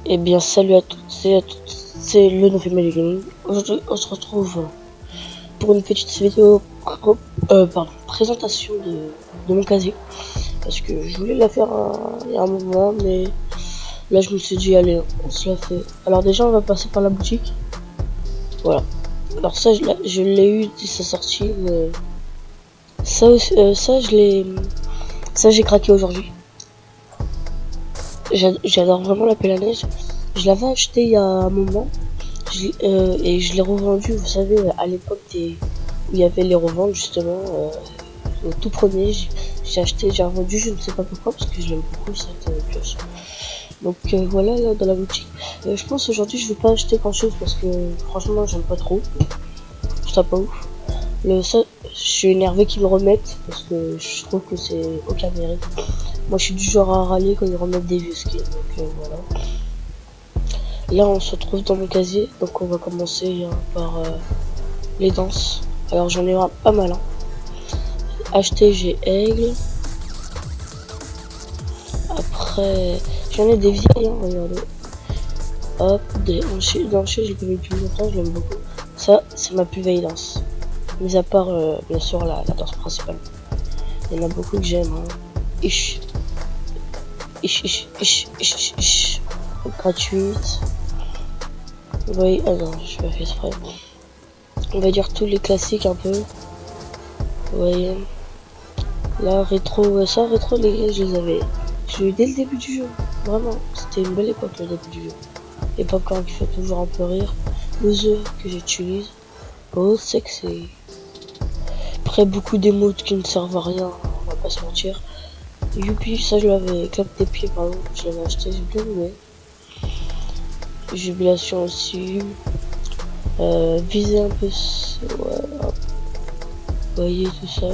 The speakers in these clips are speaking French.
Eh bien, salut à toutes et à tous, c'est le November Gaming. Aujourd'hui, on se retrouve pour une petite vidéo présentation de mon casier. Parce que je voulais la faire il y a un moment, mais là je me suis dit, allez, on se la fait. Alors déjà, on va passer par la boutique. Voilà. Alors ça, je l'ai eu dès sa sortie, mais ça, ça j'ai craqué aujourd'hui. J'adore vraiment la pelle à neige. Je l'avais acheté il y a un moment et je l'ai revendu, vous savez, à l'époque où il y avait les reventes justement. Au tout premier, j'ai revendu, je ne sais pas pourquoi, parce que je l'aime beaucoup cette pioche. Donc voilà, là dans la boutique. Je pense aujourd'hui je vais pas acheter grand chose parce que franchement j'aime pas trop. Je trouve ça pas ouf. Je suis énervé qu'ils le remettent parce que je trouve que c'est aucun mérite. Moi je suis du genre à râler quand ils remettent des vieux skins, donc voilà. Là on se retrouve dans mon casier, donc on va commencer par les danses. Alors j'en ai pas mal. Hein. Acheté, j'ai aigle. Après j'en ai des vieilles, hein, regardez. Hop, des hanchés, j'ai pas mis depuis longtemps, je l'aime beaucoup. Ça c'est ma plus vieille danse. Mis à part bien sûr la danse principale. Il y en a beaucoup que j'aime. Hein. Ish. Gratuite. Oui, non, je vais faire exprès. On va dire tous les classiques un peu. Vous voyez. Là, rétro, ça, rétro, les gars, je les avais. J'ai eu dès le début du jeu. Vraiment, c'était une belle époque, le début du jeu. Époque qui fait toujours un peu rire. Le jeu que j'utilise. Oh, c'est que c'est. Après, beaucoup d'émotes qui ne servent à rien, on va pas se mentir. Youpi, ça je l'avais. Clap des pieds, par exemple, je l'avais acheté, j'ai bien aimé. Jubilation aussi. Viser un peu. Ouais. Vous voyez tout ça.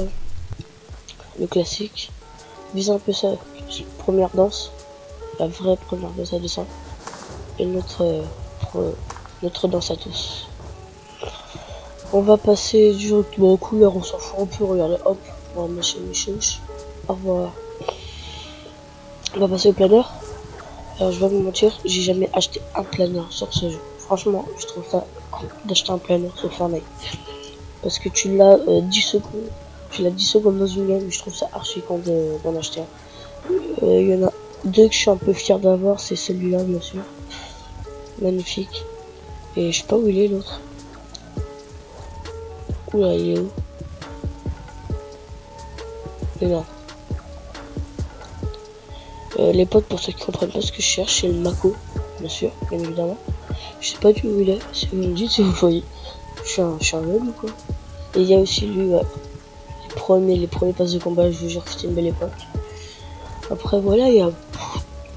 Le classique. Viser un peu ça. Première danse. La vraie première danse à descendre. Et notre danse à tous. On va passer directement aux couleurs, on s'en fout un peu, regardez, hop, on va mâcher mes chouches. Au revoir. On va passer au planeur. Alors je vais vous mentir, j'ai jamais acheté un planeur sur ce jeu. Franchement, je trouve ça con d'acheter un planeur sur Fortnite. Parce que tu l'as 10 secondes. Tu l'as 10 secondes dans une game, je trouve ça archi con d'en acheter un. Il y en a deux que je suis un peu fier d'avoir, c'est celui-là bien sûr. Magnifique. Et je sais pas où il est l'autre. Oula, il est où? Mais non. Les potes, pour ceux qui comprennent pas ce que je cherche, c'est le Mako, bien sûr, bien évidemment. Je sais pas du où il est, si vous me dites, si vous voyez. Je suis un meuble ou quoi. Et il y a aussi lui, ouais. Les premiers passes de combat, je vous jure que c'était une belle époque. Après voilà, il y a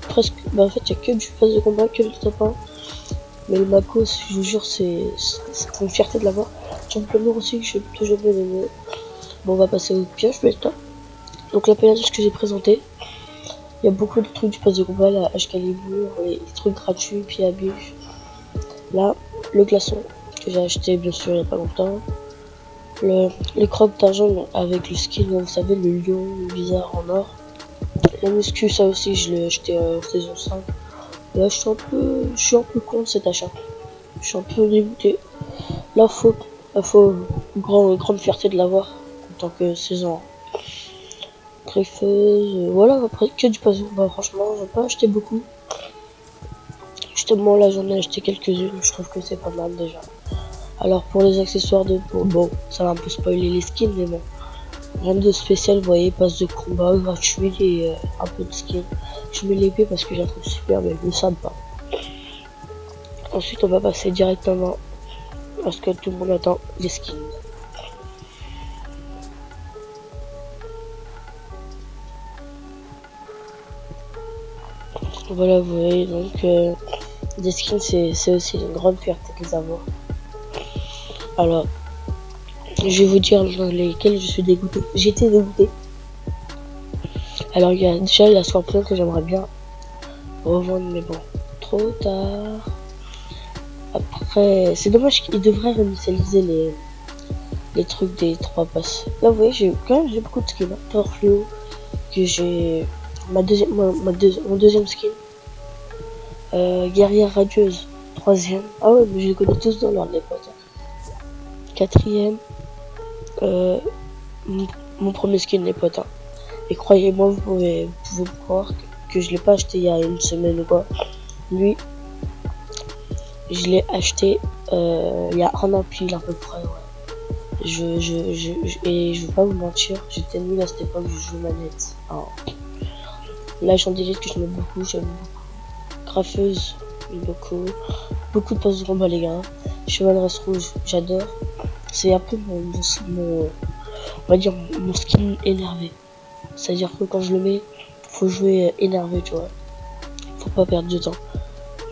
presque, bah en fait il y a que du pass de combat, que le top 1. Mais le Mako, je vous jure, c'est une fierté de l'avoir. Simplement aussi que je suis toujours bien aimé. Bon, on va passer au pioche maintenant. Donc la pelle que j'ai présenté. Il y a beaucoup de trucs du pass de combat, la H-Calibre, les trucs gratuits, puis à bûche. Là, le glaçon que j'ai acheté bien sûr il n'y a pas longtemps. Les crocs d'argent avec le skin, vous savez, le lion bizarre en or. La muscu, ça aussi, je l'ai acheté en saison 5. Là, je suis un peu contre cet achat. Je suis un peu dégoûté. Là, faut grande fierté de l'avoir en tant que saison. Griffeuse, voilà, après que du puzzle. Bah franchement, j'ai pas acheté beaucoup. Justement là j'en ai acheté quelques-unes, je trouve que c'est pas mal déjà. Alors pour les accessoires de bon, ça va un peu spoiler les skins, mais bon. Rien de spécial, vous voyez, passe de combat gratuit et un peu de skin. Je mets l'épée parce que je la trouve super, mais le sabre pas. Ensuite on va passer directement à ce que tout le monde attend, les skins. Voilà, vous voyez, donc des skins, c'est aussi une grande fierté de les avoir. Alors, je vais vous dire dans lesquels je suis dégoûté. J'étais dégoûté. Alors, il y a déjà la Scorpion que j'aimerais bien revendre, mais bon, trop tard. Après, c'est dommage qu'ils devraient réinitialiser les trucs des 3 passes. Là, vous voyez, j'ai beaucoup de skins. Thor Fluo, que j'ai mon deuxième skin. Guerrière radieuse, 3e. Ah ouais, mais je les connais tous dans l'ordre, les potes. 4e, mon premier skin, les potes. Et croyez-moi, vous pouvez me croire que je l'ai pas acheté il y a une semaine ou quoi. Lui, je l'ai acheté il y a un an pile à peu près, ouais. Et je vais pas vous mentir, j'étais nul à cette époque, je joue manette. Alors, là, j'en délite que je m'aime beaucoup, j'aime beaucoup. Graffeuse, beaucoup de passes de combat, les gars. Chevaleresque rouge, j'adore. C'est un peu on va dire mon skin énervé. C'est-à-dire que quand je le mets, faut jouer énervé, tu vois. Faut pas perdre de temps.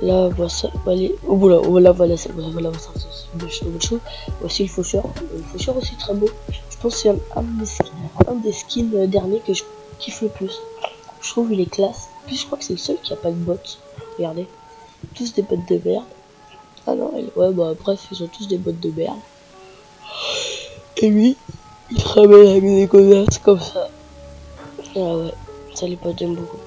Là, voilà, allez, voilà, ça. Voici le faucheur. Le faucheur aussi très beau. Je pense que c'est un des skins derniers que je kiffe le plus. Je trouve il est classe. Puis je crois que c'est le seul qui a pas de bottes. Regardez, tous des bottes de merde. Ah non, ouais, bah bref, ils ont tous des bottes de merde. Et lui, il travaille avec des commerces comme ça. Ah ouais, ça les potes j'aime beaucoup.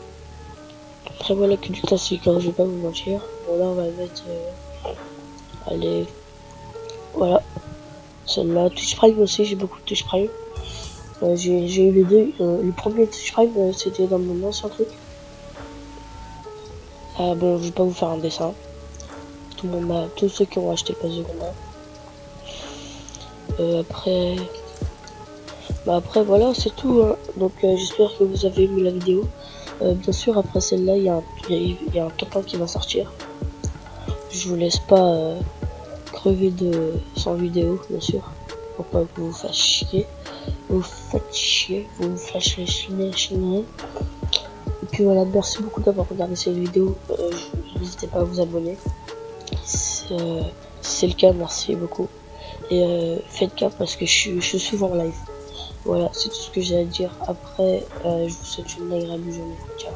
Après voilà que du classique, hein, je vais pas vous mentir. Bon là on va mettre allez, voilà, celle-là, Touch Prime aussi, j'ai beaucoup de Touch Prime. J'ai eu les deux, le premier Touch Prime c'était dans mon ancien truc. Ah bon, je vais pas vous faire un dessin. Tout le monde tous ceux qui ont acheté le pass de combat. Après voilà, c'est tout, hein. Donc j'espère que vous avez aimé la vidéo. Bien sûr, après celle-là, il y a un top 1 qui va sortir. Je vous laisse pas crever sans vidéo, bien sûr. Pour pas que vous fassiez chier. Vous fâchez chier. Et puis voilà, merci beaucoup d'avoir regardé cette vidéo. N'hésitez pas à vous abonner. Si c'est le cas, merci beaucoup. Et faites gaffe parce que je suis souvent en live. Voilà, c'est tout ce que j'ai à dire. Après, je vous souhaite une agréable journée. Ciao.